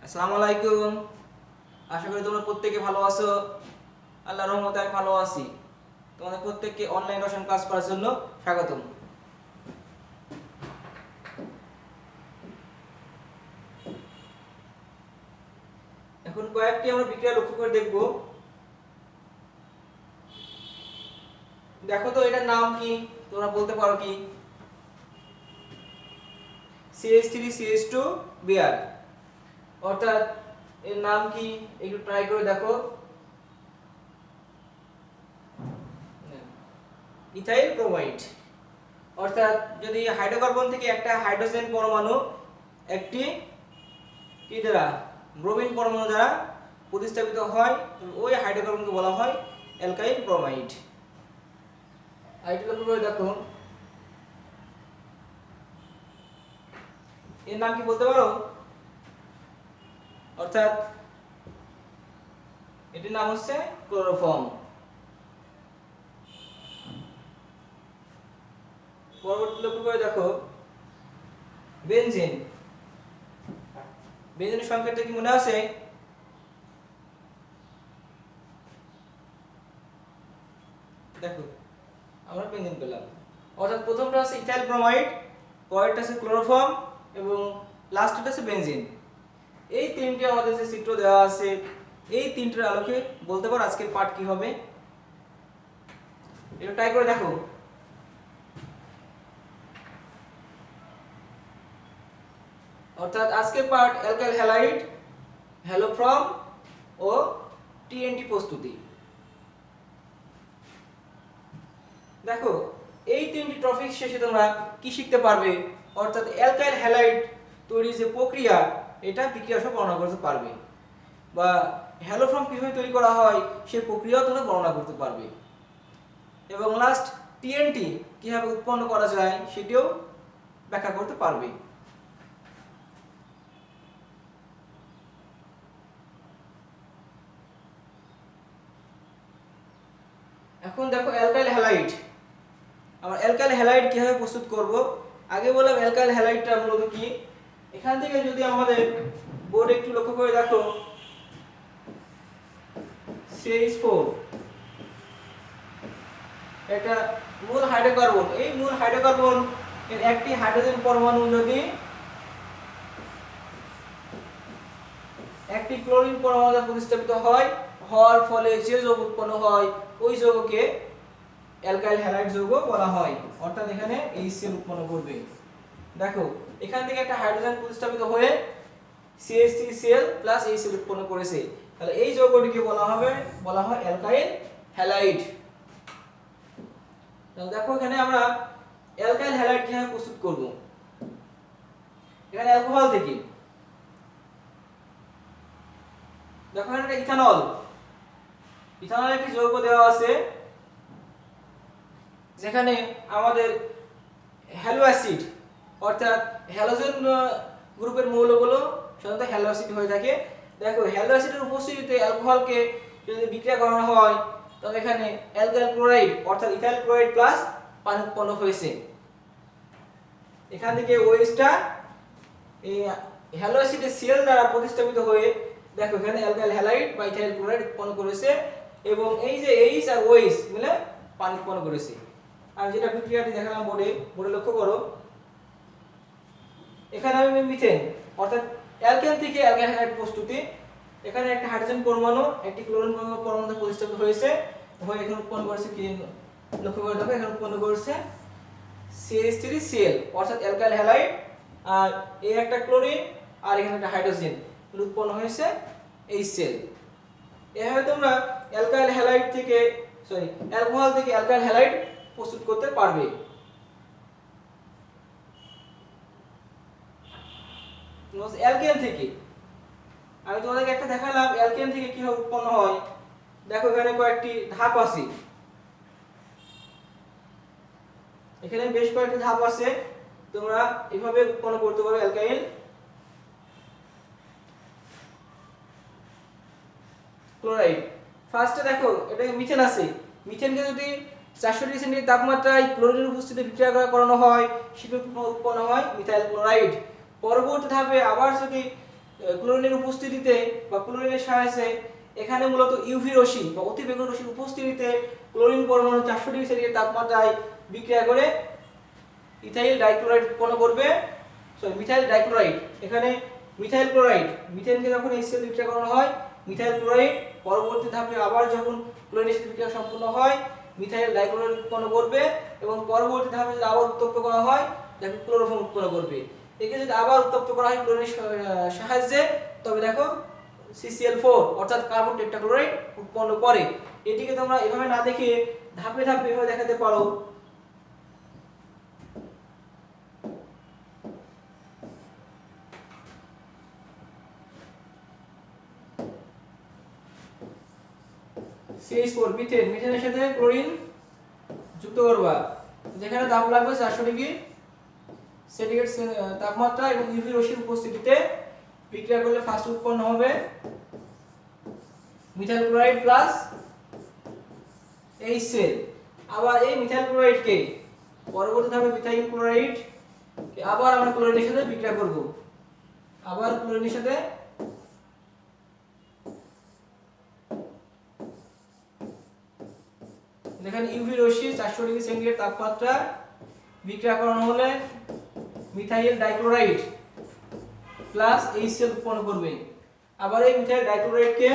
আসসালামু আলাইকুম। আশা করি তোমরা প্রত্যেকে ভালো আছো। আল্লাহর রহমতে আমি ভালো আছি। তোমাদের প্রত্যেককে অনলাইন রসায়ন ক্লাস করার জন্য স্বাগতম। এখন কয়েকটি আমরা বিক্রিয়া লক্ষ্য করে দেখব। দেখো তো এটার নাম কি, তোমরা বলতে পারো কি? CH3CH2 বিআর, অর্থাৎ এর নাম কি একটু ট্রাই করে দেখো। ইথাইল ব্রোমাইড, অর্থাৎ যদি হাইড্রোকার্বন থেকে একটা হাইড্রোজেন পরমাণু একটি কি দ্বারা ব্রোমিন পরমাণু দ্বারা প্রতিস্থাপিত হয়, ওই হাইড্রোকার্বনকে বলা হয় অ্যালকাইল ব্রোমাইড। আরেকটু লক্ষ্য করে দেখো, এর নাম কি বলতে পারো? অর্থাৎ এটির নাম হচ্ছে ক্লোরোফর্ম। পরবর্তী লক্ষ্য করে দেখো, বেনজিন। বেনজিনের সংকেতটা কি মনে আছে? দেখো আমরা বেনজিন পেলাম, অর্থাৎ প্রথমটা আছে ইথাইল ব্রোমাইড, পরেরটা আছে ক্লোরোফর্ম এবং লাস্টটা আছে বেনজিন। এই তিনটি আমাদের যে চিত্র দেওয়া আছে, এই তিনটির আলোকে বলতে পারো আজকের পাঠ কি হবে। এটা ট্রাই করে দেখো। অর্থাৎ আজকের পার্ট অ্যালকাইল হ্যালাইড, হ্যালোফর্ম ও টিএনটি প্রস্তুতি। দেখো এই তিনটি টপিক শেষে তোমরা কি শিখতে পারবে? অর্থাৎ অ্যালকাইল হ্যালাইড তৈরির যে প্রক্রিয়া, এটা বিক্রিয়া সহ বর্ণনা করতে পারবে, বা হ্যালোফর্ম কিভাবে তৈরি করা হয় সেই প্রক্রিয়াও তোমরা বর্ণনা করতে পারবে, এবং লাস্ট টিএনটি কিভাবে উৎপন্ন করা যায় সেটিও ব্যাখ্যা করতে পারবে। এখন দেখো অ্যালকাইল হ্যালাইড, আমরা অ্যালকাইল হ্যালাইড কিভাবে প্রস্তুত করব। আগে বললাম অ্যালকাইল হ্যালাইডটা মূলত কি। এখান থেকে যদি আমাদের বোর্ডে একটু লক্ষ্য করে দেখো, CH4 এটা মূল হাইড্রোকার্বন। এই মূল হাইড্রোকার্বন এর একটি হাইড্রোজেন পরমাণু যদি একটি ক্লোরিন পরমাণু প্রতিস্থাপিত হয়, হওয়ার ফলে যে যৌগ উৎপন্ন হয় ওই যৌগকে অ্যালকাইল হ্যালাইড যৌগ বলা হয়। অর্থাৎ এখানে HCl উৎপন্ন করবে। দেখো এখান থেকে একটা হাইড্রোজেন প্রতিস্থাপিত হয়ে CH3Cl HCl উৎপন্ন করেছে, তাহলে এই যৌগটিকে বলা হয় অ্যালকাইল হ্যালাইড। তাহলে দেখো এখানে আমরা অ্যালকাইল হ্যালাইড কিভাবে প্রস্তুত করব। এখানে অ্যালকোহল থেকে দেখো এখানে ইথানল, ইথানল একটি যৌগ দেওয়া আছে, যেখানে আমাদের হ্যালো অ্যাসিড, অর্থাৎ হ্যালোজেন গ্রুপের মৌলগুলো সাধারণত হ্যালো অ্যাসিড হয়ে থাকে। দেখো হ্যালো অ্যাসিডের উপস্থিতিতে অ্যালকোহলকে যদি বিক্রিয়া করানো হয়, তবে এখানে অ্যালকাইল ক্লোরাইড অর্থাৎ ইথাইল ক্লোরাইড প্লাস পানি উৎপন্ন হয়েছে। এখান থেকে ওএইচটা এই হ্যালো অ্যাসিডের সিএল দ্বারা প্রতিস্থাপিত হয়ে দেখো এখানে অ্যালকাইল হ্যালাইড বা ইথাইল ক্লোরাইড উৎপন্ন করেছে, এবং এই যে এইচ আর ওএইচ মিলে পানি উৎপন্ন করেছে। আর যেটা বিক্রিয়াটি দেখালাম বোর্ডে লক্ষ্য করো, এখানে আমি মিথেন অর্থাৎ অ্যালকেন থেকে অ্যালকাইল হ্যালাইড প্রস্তুতি। এখানে একটা হাইড্রোজেন পরমাণু একটি ক্লোরিন পরমাণু প্রতিস্থাপিত হয়েছে, হয়ে এখানে উৎপন্ন করেছে কি লক্ষ্য করে দেখো, এখানে উৎপন্ন করেছে CH3Cl অর্থাৎ অ্যালকাইল হ্যালাইড, আর এই একটা ক্লোরিন আর এখানে একটা হাইড্রোজেন উৎপন্ন হয়েছে HCl। এভাবে তোমরা অ্যালকাইল হ্যালাইড থেকে অ্যালকোহল থেকে অ্যালকাইল হ্যালাইড প্রস্তুত করতে পারবে। অ্যালকেন থেকে আমি তোমাদেরকে একটা দেখালাম অ্যালকেন থেকে কিভাবে উৎপন্ন হয়। দেখো এখানে কয়েকটি ধাপ আছে, এখানে বেশ কয়েকটি ধাপ আছে, তোমরা এভাবে উৎপন্ন করতে পারবে অ্যালকাইল ক্লোরাইড। ফার্স্টে দেখো এটা মিথেন আছে, মিথেনকে যদি 400 ডিগ্রি সেন্টিগ্রেড তাপমাত্রায় ক্লোরিনের উপস্থিতিতে বিক্রিয়া করানো হয়, সেটা উৎপন্ন হয় মিথাইল ক্লোরাইড। পরবর্তী ধাপে আবার যদি ক্লোরিনের উপস্থিতিতে বা ক্লোরিনের সাহায্যে এখানে মূলত ইউভি রশ্মি বা অতিবেগুনি রশ্মির উপস্থিতিতে ক্লোরিন পরমাণু 400 ডিগ্রি সেলসিয়াস তাপমাত্রায় বিক্রিয়া করে ইথাইল ডাইক্লোরাইড উৎপন্ন করবে, সরি মিথাইল ডাইক্লোরাইড। এখানে মিথাইল ক্লোরাইড, মিথেনকে যখন HCl বিক্রিয়া করানো হয় মিথাইল ক্লোরাইড, পরবর্তী ধাপে আবার যখন ক্লোরিনের সাথে বিক্রিয়া সম্পূর্ণ হয় মিথাইল ডাইক্লোরাইড উৎপন্ন করবে এবং পরবর্তী ধাপে যদি আবার উত্তপ্ত করা হয় দেখো ক্লোরোফর্ম উৎপন্ন করবে। একে যদি আবার উত্তপ্ত করা হয় ক্লোরিনের সাহায্যে তবে দেখো CCl4 অর্থাৎ কার্বন টেট্রাক্লোরাইড উৎপন্ন করে। এটিকে তোমরা এভাবে না দেখে ধাপে ধাপে এভাবে দেখাতে পারো। CH4 মিথেন, মিথেনের সাথে ক্লোরিন যুক্ত করবা, যেখানে তাপ লাগবে 400 ডিগ্রি সেন্টিগ্রেড তাপমাত্রা এবং ইউভি রশ্মির উপস্থিতিতে বিক্রিয়া করলে ফার্স্ট উৎপন্ন হবে মিথাইল ক্লোরাইড প্লাস HCl। আবার এই মিথাইল ক্লোরাইডকে পরবর্তী ধাপে মিথাইল ক্লোরাইড আবার আমরা ক্লোরিনের সাথে বিক্রিয়া করব, আবার ক্লোরিনের সাথে দেখেন ইউভি রশ্মি 400 ডিগ্রি সেন্টিগ্রেড তাপমাত্রা বিক্রিয়া করানো হলে মিথাইল ডাইক্লোরাইড প্লাস HCl উৎপন্ন করবে। আবার এই মিথাইল ডাইক্লোরাইডকে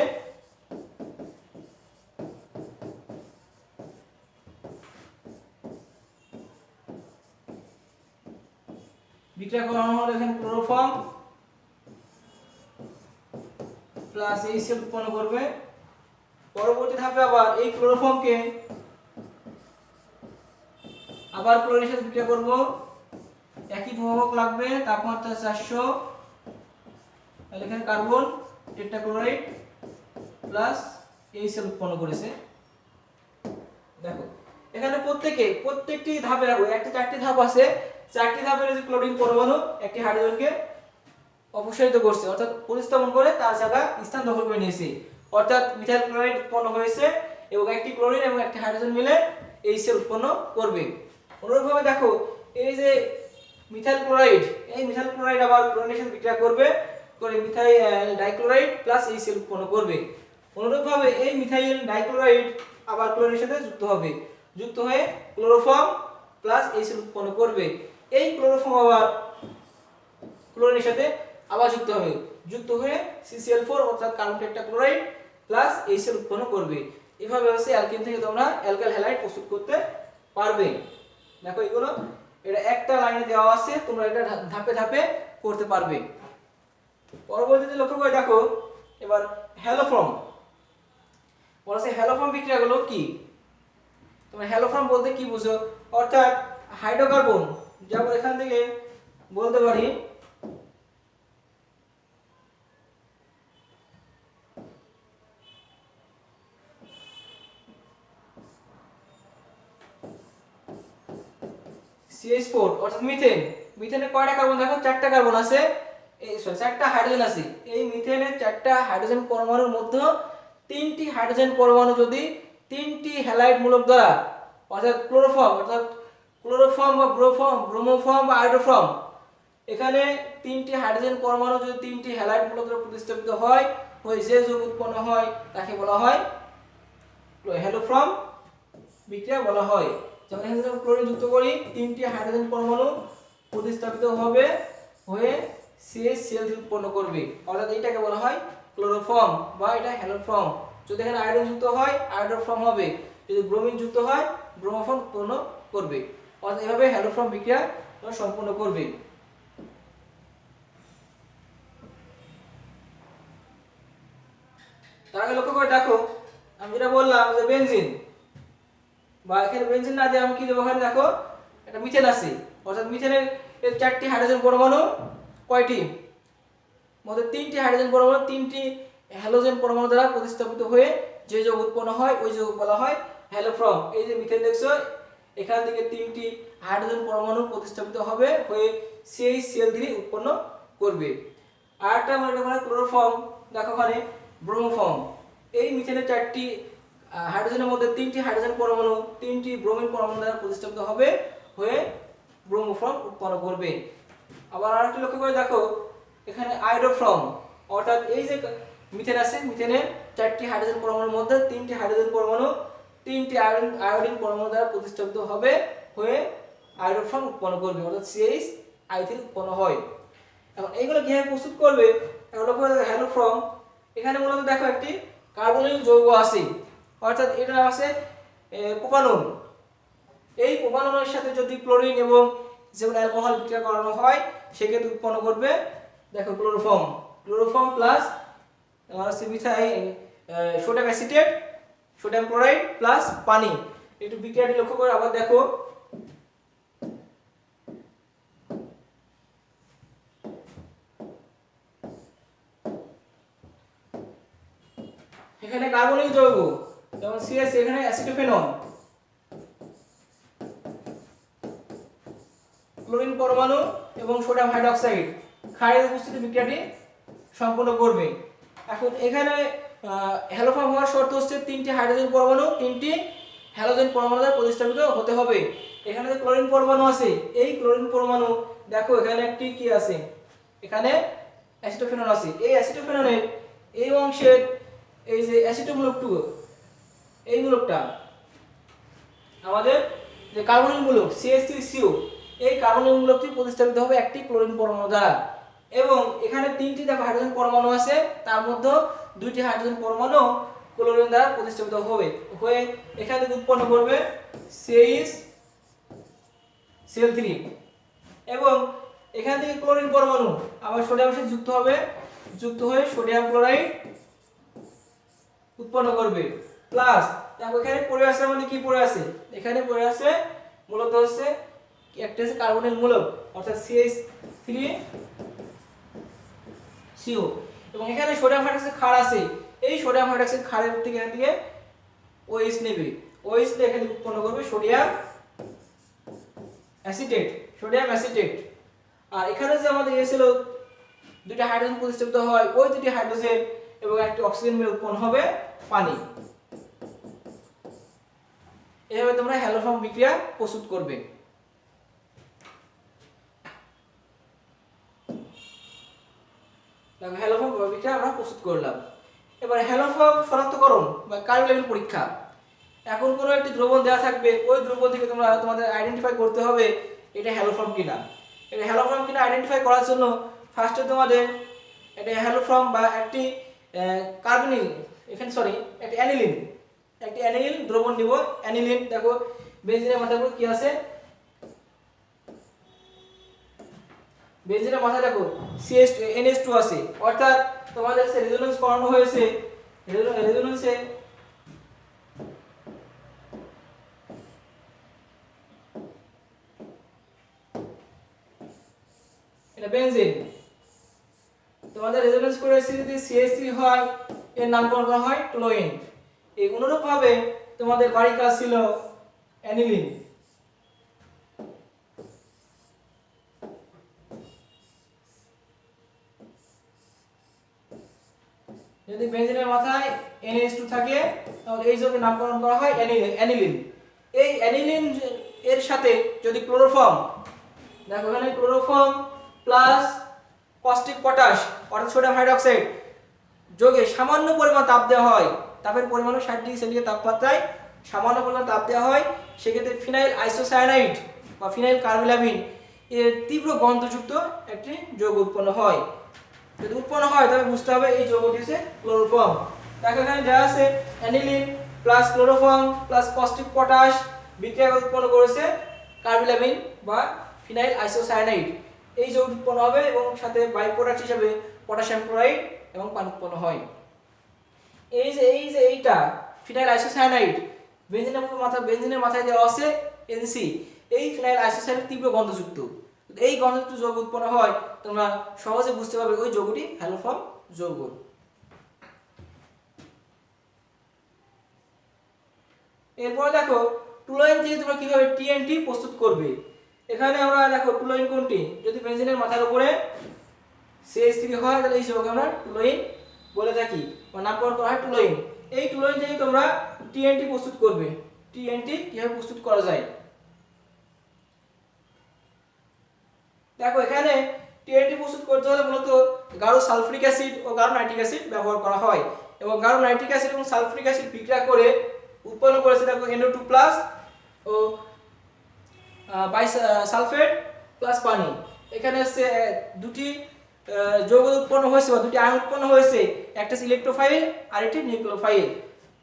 বিক্রিয়া করানো হলে এখানে ক্লোরোফর্ম প্লাস HCl উৎপন্ন করবে। পরবর্তী ধাপে আবার এই ক্লোরোফর্মকে আবার ক্লোরিনের সাথে বিক্রিয়া করব, একই প্রভাবক লাগবে, তাপমাত্রা 400, তাহলে এখানে কার্বন টেট্রাক্লোরাইড প্লাস HCl উৎপন্ন করেছে। দেখো এখানে প্রত্যেকটি ধাপে রাখো, একটা 4টি ধাপ আছে, 4টি ধাপের যে ক্লোরিন পরমাণু একটি হাইড্রোজেনকে অপসারিত করছে অর্থাৎ প্রতিস্থাপন করে তার জায়গা স্থান দখল করে নিয়েছে, অর্থাৎ মিথাইল ক্লোরাইড উৎপন্ন হয়েছে এবং একটি ক্লোরিন এবং একটি হাইড্রোজেন মিলে HCl উৎপন্ন করবে। অনুরূপভাবে দেখো এই যে মিথাইল ক্লোরাইড, এই মিথাইল ক্লোরাইড আবার ক্লোরিনের সাথে বিক্রিয়া করবে করে মিথাইল ডাইক্লোরাইড প্লাস HCl উৎপন্ন করবে। অনুরূপভাবে এই মিথাইল ডাইক্লোরাইড আবার ক্লোরিনের সাথে যুক্ত হবে, যুক্ত হয়ে ক্লোরোফর্ম প্লাস HCl উৎপন্ন করবে। এই ক্লোরোফর্ম আবার ক্লোরিনের সাথে আবার যুক্ত হবে, যুক্ত হয়ে CCl4 অর্থাৎ কার্বন টেট্রাক্লোরাইড প্লাস HCl উৎপন্ন করবে। এভাবে হচ্ছে অ্যালকেন থেকে তোমরা অ্যালকাইল হ্যালাইড প্রস্তুত করতে পারবে। দেখো এগুলো এটা একটা লাইনে দেওয়া আছে, তোমরা এটা ধাপে ধাপে করতে পারবে। পরবর্তীতে লক্ষ্য করে দেখো এবার হ্যালোফর্ম, বলছে হ্যালোফর্ম বিক্রিয়াগুলো কি? তোমরা হ্যালোফর্ম বলতে কি বুঝো? অর্থাৎ হাইড্রোকার্বন, যেমন এখান থেকে বলতে পারি CH4 অর্থাৎ মিথেন। মিথেনে কয়টা কার্বন দেখো? 4টা কার্বন আছে, এই সরি 4টা হাইড্রোজেন আছে। এই মিথেনের 4টা হাইড্রোজেন পরমাণুর মধ্যে 3টি হাইড্রোজেন পরমাণু যদি 3টি হ্যালাইড মূলক দ্বারা অর্থাৎ ক্লোরোফর্ম বা ব্রোমোফর্ম বা হাইড্রোফর্ম, এখানে 3টি হাইড্রোজেন পরমাণু যদি 3টি হ্যালাইড মূলক দ্বারা প্রতিস্থাপিত হয়, যে যৌগ উৎপন্ন হয় তাকে বলা হয় হ্যালোফর্ম বিক্রিয়া বলা হয়। যেমন এখানে যখন ক্লোরিন যুক্ত করি 3টি হাইড্রোজেন পরমাণু প্রতিস্থাপিত হবে হয়ে CH উৎপন্ন করবে, অর্থাৎ এইটাকে বলা হয় ক্লোরোফর্ম বা এটা হ্যালোফর্ম। যদি এখানে আয়রন যুক্ত হয় আয়োডোফর্ম হবে, যদি ব্রোমিন যুক্ত হয় ব্রোমোফর্ম উৎপন্ন করবে, অর্থাৎ এভাবে হ্যালোফর্ম বিক্রিয়া সম্পন্ন করবে। তার আগে লক্ষ্য করে দেখো আমি যেটা বললাম যে বেনজিন, বা এখানে বেনজিন না দিয়ে আমি কি দেবো? এখানে দেখো একটা মিথেন আছে, অর্থাৎ মিথেনের 4টি হাইড্রোজেন পরমাণু কয়টি? মধ্যে 3টি হাইড্রোজেন পরমাণু 3টি হ্যালোজেন পরমাণু দ্বারা প্রতিস্থাপিত হয়ে যে যৌগ উৎপন্ন হয় ওই যৌগ বলা হয় হ্যালোফর্ম। এই যে মিথেন দেখছো, এখান থেকে 3টি হাইড্রোজেন পরমাণু প্রতিস্থাপিত হবে হয়ে CH3 উৎপন্ন করবে। আরেকটা মনে হয় ক্লোরোফর্ম, দেখো ওখানে ব্রোমোফর্ম। এই মিথেনের 4টি হাইড্রোজেনের মধ্যে 3টি হাইড্রোজেন পরমাণু 3টি ব্রোমিন পরমাণু দ্বারা প্রতিস্থাপিত হবে হয়ে ব্রোমোফর্ম উৎপন্ন করবে। আবার আরেকটি লক্ষ্য করে দেখো এখানে আয়োডোফর্ম, অর্থাৎ এই যে মিথেন আছে, মিথেনের 4টি হাইড্রোজেন পরমাণুর মধ্যে 3টি হাইড্রোজেন পরমাণু 3টি আয়োডিন পরমাণু দ্বারা প্রতিস্থাপিত হবে, হয়ে আয়োডোফর্ম উৎপন্ন করবে, অর্থাৎ CH3 উৎপন্ন হয়। এখন এইগুলো কিভাবে প্রস্তুত করবে, এখন লক্ষ্য করে দেখো হ্যালোফর্ম। এখানে মূলত দেখো একটি কার্বনিক যৌগ আছে, অর্থাৎ এটা আছে প্রোপানল। এই প্রোপানলের সাথে যদি ক্লোরিন এবং যেমন অ্যালকোহল বিক্রিয়া করানো হয় সেক্ষেত্রে উৎপন্ন করবে দেখো chloroform. Chloroform plus methyl sodium acetate, sodium chloride plus পানি। একটু বিক্রিয়াটি লক্ষ্য করে আবার দেখো। এখানে কার্বনিক যৌগ যেমন CH, এখানে অ্যাসিটোফেনল, ক্লোরিন পরমাণু এবং সোডিয়াম হাইড্রোক্সাইড ক্ষারের উপস্থিতি বিক্রিয়াটি সম্পন্ন করবে। এখন এখানে হ্যালোফর্ম হওয়ার শর্ত হচ্ছে 3টি হাইড্রোজেন পরমাণু 3টি হ্যালোজেন পরমাণু দ্বারা প্রতিস্থাপিত হতে হবে। এখানে যে ক্লোরিন পরমাণু আছে, এই ক্লোরিন পরমাণু দেখো এখানে একটি কি আছে, এখানে অ্যাসিটোফেনল আছে। এই অ্যাসিটোফেনলের এই অংশের এই যে অ্যাসিটোমূলকটুকু, এই মূলকটা আমাদের যে কার্বনিক মূলক CH3CO, এই কার্বনিক মূলকটি প্রতিস্থাপিত হবে একটি ক্লোরিন পরমাণু দ্বারা। এবং এখানে 3টি দেখো হাইড্রোজেন পরমাণু আছে, তার মধ্যে 2টি হাইড্রোজেন পরমাণু ক্লোরিন দ্বারা প্রতিস্থাপিত হবে, হয়ে এখানে উৎপন্ন করবে CH3। এবং এখান থেকে ক্লোরিন পরমাণু আবার সোডিয়ামের সাথে যুক্ত হবে, যুক্ত হয়ে সোডিয়াম ক্লোরাইড উৎপন্ন করবে। প্লাস দেখো এখানে পড়ে আছে, আমাদের কি পড়ে আছে, এখানে পড়ে আছে মূলত হচ্ছে একটা হচ্ছে কার্বনের মূলক অর্থাৎ CH3CO, এবং এখানে সোডিয়াম হাইড্রোক্সাইড ক্ষার আছে। এই সোডিয়াম হাইড্রোক্সাইড ক্ষারের থেকে এখান থেকে OH নেবে, OH নিয়ে এখানে উৎপন্ন করবে সোডিয়াম অ্যাসিটেট, সোডিয়াম অ্যাসিটেট। আর এখানে যে আমাদের ছিল 2টি হাইড্রোজেন প্রতিস্থাপিত হয়, ওই 2টি হাইড্রোজেন এবং একটি অক্সিজেন মিলে উৎপন্ন হবে পানি। এভাবে তোমরা হ্যালোফর্ম বিক্রিয়া প্রস্তুত করবে। দেখো হ্যালোফর্ম বিক্রিয়া আমরা প্রস্তুত করলাম। এবার হ্যালোফর্ম শনাক্তকরণ বা কার্বন পরীক্ষা। এখন কোনো একটি দ্রবণ দেওয়া থাকবে, ওই দ্রবণ থেকে তোমাদের আইডেন্টিফাই করতে হবে এটা হ্যালোফর্ম কিনা। এটা হ্যালোফর্ম কিনা আইডেন্টিফাই করার জন্য ফার্স্টে তোমাদের এটা হ্যালোফর্ম বা একটি কার্বনিল, এখানে সরি একটি অ্যানিলিন দ্রবণ নিব। অ্যানিলিন দেখো বেঞ্জিনের মাথায় কি আছে, বেঞ্জিনের মাথায় দেখো NH2 আছে, অর্থাৎ তোমাদের রেজোনেন্স করানো হয়েছে। রেজোনেন্সে এটা বেনজিন, তোমাদের রেজোনেন্স করেছে যদি CH3 হয় এর নামকরণ করা হয় টুলুইন। এই অনুরূপ ভাবে তোমাদের বাড়ি কাজ ছিল অ্যানিলিন। যদি বেনজিনের মাথায় NH2 থাকে তাহলে এই যৌগের নামকরণ করা হয় অ্যানিলিন। এই অ্যানিলিন এর সাথে যদি ক্লোরোফর্ম, দেখো এখানে ক্লোরোফর্ম প্লাস কস্টিক পটাশ অর্থাৎ সোডিয়াম হাইড্রোক্সাইড যোগে সামান্য পরিমাণ তাপ দেওয়া হয়, তাপের পরিমাণ 60 ডিগ্রি সেন্টিগ্রেড তাপমাত্রায় সামান্য পরিমাণ তাপ দেওয়া হয়, সেক্ষেত্রে ফিনাইল আইসোসায়ানাইড বা ফিনাইল কার্বিলামিন এর তীব্র গন্ধযুক্ত একটি যৌগ উৎপন্ন হয়। যদি উৎপন্ন হয় তবে বুঝতে হবে এই যৌগটি হচ্ছে ক্লোরোফর্ম। দেখো এখানে দেওয়া আছে aniline plus chloroform plus caustic potash বিক্রিয়া উৎপন্ন করেছে কার্বিলামিন বা ফিনাইল আইসোসায়ানাইড। এই যৌগ উৎপন্ন হবে এবং সাথে বাই প্রোডাক্ট হিসেবে পটাশিয়াম ক্লোরাইড এবং পানি উৎপন্ন হয়। এইটা ফিনাইল আইসোসায়ানাইড বেনজিনের মাথায় দেওয়া আছে NC। এই ফিনাইল আইসোসায়ানাইড তীব্র গন্ধযুক্ত। এই গন্ধযুক্ত যৌগ উৎপন্ন হয়, তোমরা সহজে বুঝতে পারবে ওই যৌগটি হ্যালোফর্ম যৌগ। এরপর দেখো টুলুইন থেকে তোমরা কিভাবে TNT প্রস্তুত করবে। এখানে আমরা দেখো টুলুইন কোনটি, যদি বেনজিনের মাথার উপরে CH3 হয় তাহলে এই যৌগকে আমরা টুলুইন বলে থাকি বা নামকরণ করা হয় টুলুইন। এই টুলুইন থেকে তোমরা TNT প্রস্তুত করবে। TNT কিভাবে প্রস্তুত করা যায়, দেখো এখানে টিএনটি প্রস্তুত করতে হলে মূলত গাঢ় সালফিউরিক অ্যাসিড ও গাঢ় নাইট্রিক অ্যাসিড ব্যবহার করা হয় এবং গাঢ় নাইট্রিক অ্যাসিড এবং সালফিউরিক অ্যাসিড বিক্রিয়া করে উৎপন্ন করেছে দেখো NO2 প্লাস ও সালফেট প্লাস পানি। এখানে হচ্ছে দুটি যৌগ উৎপন্ন হয়েছে বা দুটি আয়ন উৎপন্ন হয়েছে, একটা হচ্ছে ইলেকট্রোফাইল আর একটি নিউক্লিওফাইল।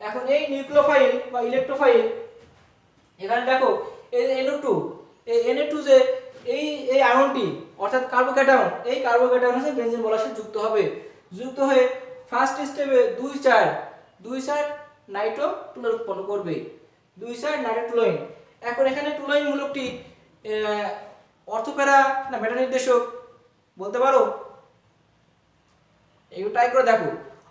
এখন এই নিউক্লিওফাইল বা ইলেকট্রোফাইল এখানে দেখো এই NO2 এই Na2 যে এই এই আয়নটি অর্থাৎ কার্বোক্যাটায়ন, এই কার্বোক্যাটায়ন হচ্ছে বেনজিন বলার সাথে যুক্ত হবে, যুক্ত হয়ে ফার্স্ট স্টেপে 2,4 নাইট্রোটুলুইন উৎপন্ন করবে, 2,4 নাইট্রোটুলুইন। এখন এখানে টুলুইন মূলকটি অর্থপ্যারা না মেটা নির্দেশক বলতে পারো, একটু ট্রাই করে দেখো।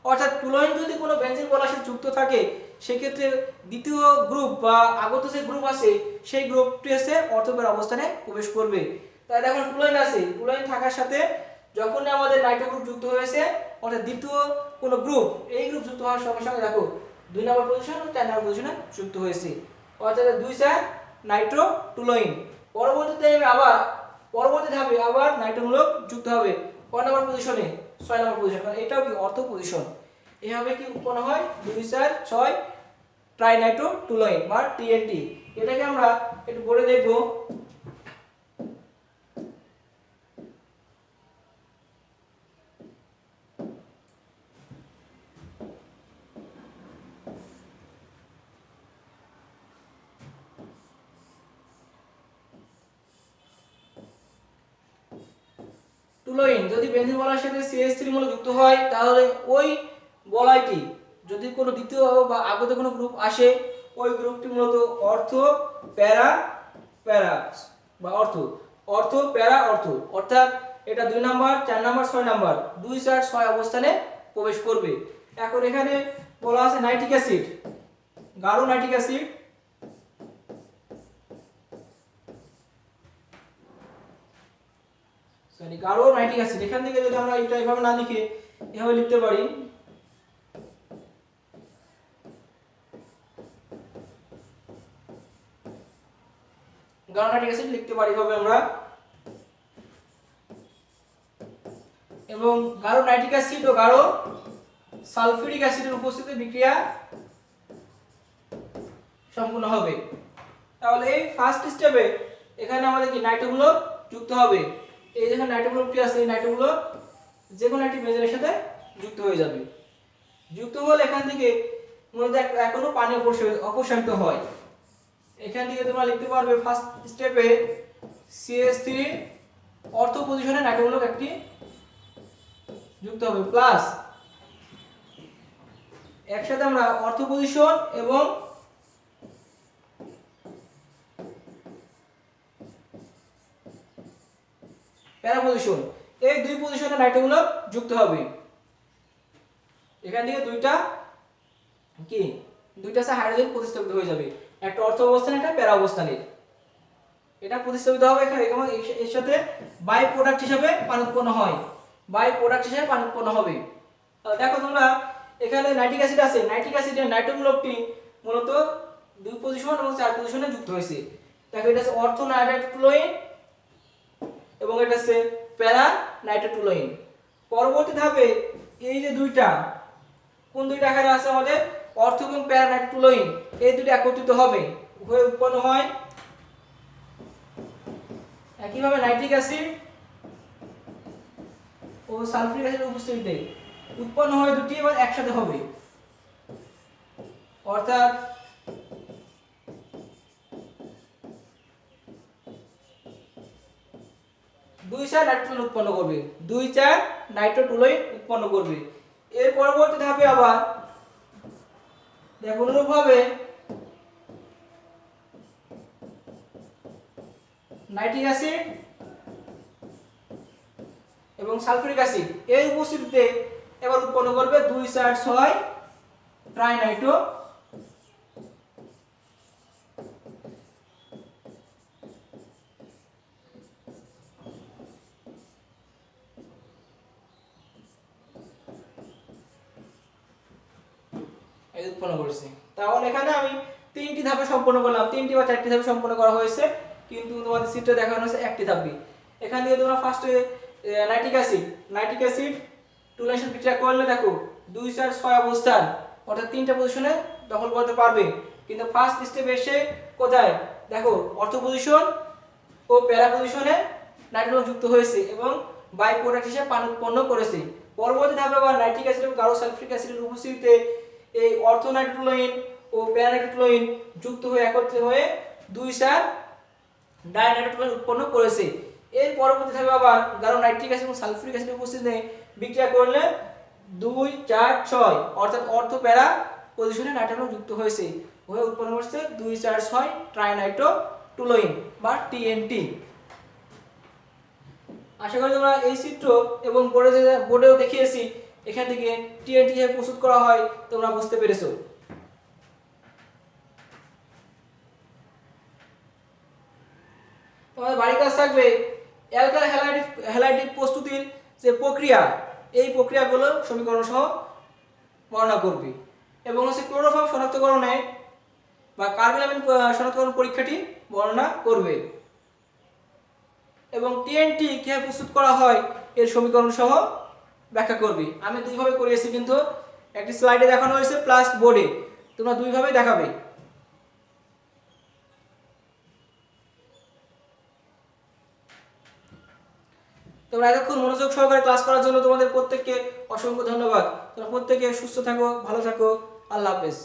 অর্থাৎ টুলুইন যদি কোনো বেনজিন বলার সাথে যুক্ত থাকে সেক্ষেত্রে দ্বিতীয় গ্রুপ বা আগত যে গ্রুপ আছে সেই গ্রুপটি এসে অর্থপ্যারা অবস্থানে প্রবেশ করবে। তাই দেখো টুলুইন আছে, টুলুইন থাকার সাথে যখন আমাদের নাইট্রো গ্রুপ যুক্ত হয়েছে অর্থাৎ দ্বিতীয় কোনো গ্রুপ, এই গ্রুপ যুক্ত হওয়ার সঙ্গে সঙ্গে দেখো 2 নম্বর পজিশন ও 4 নম্বর পজিশনে যুক্ত হয়েছে, অর্থাৎ 2,4 নাইট্রোটুলুইন। পরবর্তী ধাপে আবার নাইট্রোমূলক যুক্ত হবে কয় নম্বর পজিশনে, 6 নম্বর পজিশন, কারণ এটাও কি অর্থ পজিশন। এভাবে কি উৎপন্ন হয় 2,4 ট্রাইনাইট্রোটুলুইন বা টিএনটি। এটাকে আমরা একটু পড়ে দেখব। টুলুইন যদি বেনজিন বলয়ের সাথে CH3 মূলক যুক্ত হয় তাহলে ওই বলয়টি যদি কোনো দ্বিতীয় বা আগত কোনো গ্রুপ আসে ওই গ্রুপটি মূলত অর্থ প্যারা প্যারা বা অর্থ প্যারা অর্থ, অর্থাৎ এটা 2 নাম্বার 4 নাম্বার 6 নাম্বার 2 4 6 অবস্থানে প্রবেশ করবে। এখন এখানে বলা আছে নাইট্রিক অ্যাসিড, গাঢ় নাইট্রিক অ্যাসিড গাঢ় নাইট্রিক অ্যাসিড। এখান থেকে যদি আমরা এটা এভাবে না লিখে এভাবে লিখতে পারি, গাঢ় নাইট্রিক অ্যাসিড লিখতে পারি এভাবে আমরা। এবং গাঢ় নাইট্রিক অ্যাসিড ও গাঢ় সালফিউরিক অ্যাসিডের উপস্থিতিতে বিক্রিয়া সম্পূর্ণ হবে। তাহলে এই ফার্স্ট স্টেপে এখানে আমাদের কি নাইট্রোগুলো যুক্ত হবে, এই যেখানে নাইট্রোগ্রুপটি আছে এই নাইট্রোগুলো যে কোনো একটি বেঞ্জিনের সাথে যুক্ত হয়ে যাবে। যুক্ত হলে এখান থেকে মূলত এখনো পানি অপসারিত হয়। এখান থেকে তোমরা লিখতে পারবে ফার্স্ট স্টেপে CH3 অর্থ পজিশনে নাইট্রোমূলক একটি যুক্ত হবে প্লাস একসাথে আমরা অর্থ পজিশন এবং প্যারা পজিশন এই দুই পজিশনে নাইট্রোমূলক যুক্ত হবে। এখান থেকে দুইটা হাইড্রোজেন প্রতিস্থাপিত হয়ে যাবে, একটা অর্থ অবস্থানে একটা প্যারা অবস্থানে, এটা প্রতিস্থাপিত হবে। এখানে এর সাথে বাই প্রোডাক্ট হিসেবে পানি উৎপন্ন হয়, বাই প্রোডাক্ট হিসেবে পানি উৎপন্ন হবে। দেখো তোমরা এখানে নাইট্রিক অ্যাসিড আছে, নাইট্রিক অ্যাসিডের নাইট্রোমূলকটি মূলত 2 পজিশন এবং 4 পজিশনে যুক্ত হয়েছে। দেখো এটা হচ্ছে অর্থ নাইট্রোটুলুইন এবং এটা হচ্ছে প্যারা নাইট্রোটুলুইন। পরবর্তী ধাপে এই যে দুইটা কোন দুইটা আকারে আছে আমাদের অর্থ এবং প্যারা নাইট্রোটুলুইন, এই দুটো একত্রিত হবে হয়ে উৎপন্ন হয় একইভাবে নাইট্রিক অ্যাসিড ও সালফিউরিক অ্যাসিডের উপস্থিতিতে উৎপন্ন হয় দুটি এবার একসাথে হবে, অর্থাৎ দুই চার নাইট্রোটুলুইন উৎপন্ন করবে, 2,4 নাইট্রোটুলুইন উৎপন্ন করবে। এর পরবর্তী ধাপে আবার দেখো অনুরূপভাবে নাইট্রিক অ্যাসিড এবং সালফিউরিক অ্যাসিড এর উপস্থিতিতে এবার উৎপন্ন করবে 2,4,6 ট্রাইনাইট্রো এই উৎপন্ন করেছে। তাহলে এখানে আমি 3টি ধাপে সম্পন্ন করলাম, 3টি বা 4টি ধাপে সম্পন্ন করা হয়েছে, কিন্তু তোমাদের চিত্রে দেখানো হয়েছে একটি ধাপই। এখান থেকে তোমরা ফার্স্টে নাইট্রিক অ্যাসিড টুলেশন বিক্রিয়া করলে দেখো 2 4 6 অবস্থান অর্থাৎ তিনটা পজিশনে দখল করতে পারবে। কিন্তু ফার্স্ট স্টেপে এসে কোথায় দেখো অর্থো পজিশন ও প্যারা পজিশনে নাইট্রোজেন যুক্ত হয়েছে এবং বাই প্রোডাক্ট হিসেবে পানি উৎপন্ন করেছে। পরবর্তী ধাপে আবার নাইট্রিক অ্যাসিড এবং গাঢ় সালফিউরিক অ্যাসিডের উপস্থিতিতে এই অর্থো নাইট্রোটুলুইন ও প্যারা নাইট্রোটুলুইন যুক্ত হয়ে একত্রিত হয়ে 2 4 ডাইনাইট্রোটুলুইন উৎপন্ন করেছে। এর পরবর্তী ধাপে আবার গাঢ় নাইট্রিক অ্যাসিড এবং সালফিউরিক অ্যাসিডের উপস্থিতিতে বিক্রিয়া করলে 2 4 6 অর্থাৎ অর্থো প্যারা পজিশনে নাইট্রোজেন যুক্ত হয়েছে হয়ে উৎপন্ন করছে 2 4 6 ট্রাইনাইট্রোটুলুইন বা টিএনটি। আশা করি তোমরা এই চিত্র এবং বোর্ডেও দেখিয়েছি এখান থেকে টিএনটি হিসেবে প্রস্তুত করা হয় তোমরা বুঝতে পেরেছো। তোমাদের বাড়ির কাজ থাকবে অ্যালকাইল হ্যালাইড প্রস্তুতির যে প্রক্রিয়া এই প্রক্রিয়াগুলো সমীকরণ সহ বর্ণনা করবে এবং হচ্ছে ক্লোরোফর্ম শনাক্তকরণে বা কার্বনিলামিন শনাক্তকরণ পরীক্ষাটি বর্ণনা করবে এবং টিএনটি কিভাবে প্রস্তুত করা হয় এর সমীকরণ সহ ব্যাখ্যা করবে। আমি দুইভাবে করিয়েছি কিন্তু একটি স্লাইডে দেখানো হয়েছে প্লাস বোর্ডে, তোমরা দুইভাবে দেখাবে। তোমরা এতক্ষণ মনোযোগ সহকারে ক্লাস করার জন্য তোমাদের প্রত্যেককে অসংখ্য ধন্যবাদ। তোমরা প্রত্যেকে সুস্থ থাকো, ভালো থাকো, আল্লাহ হাফেজ।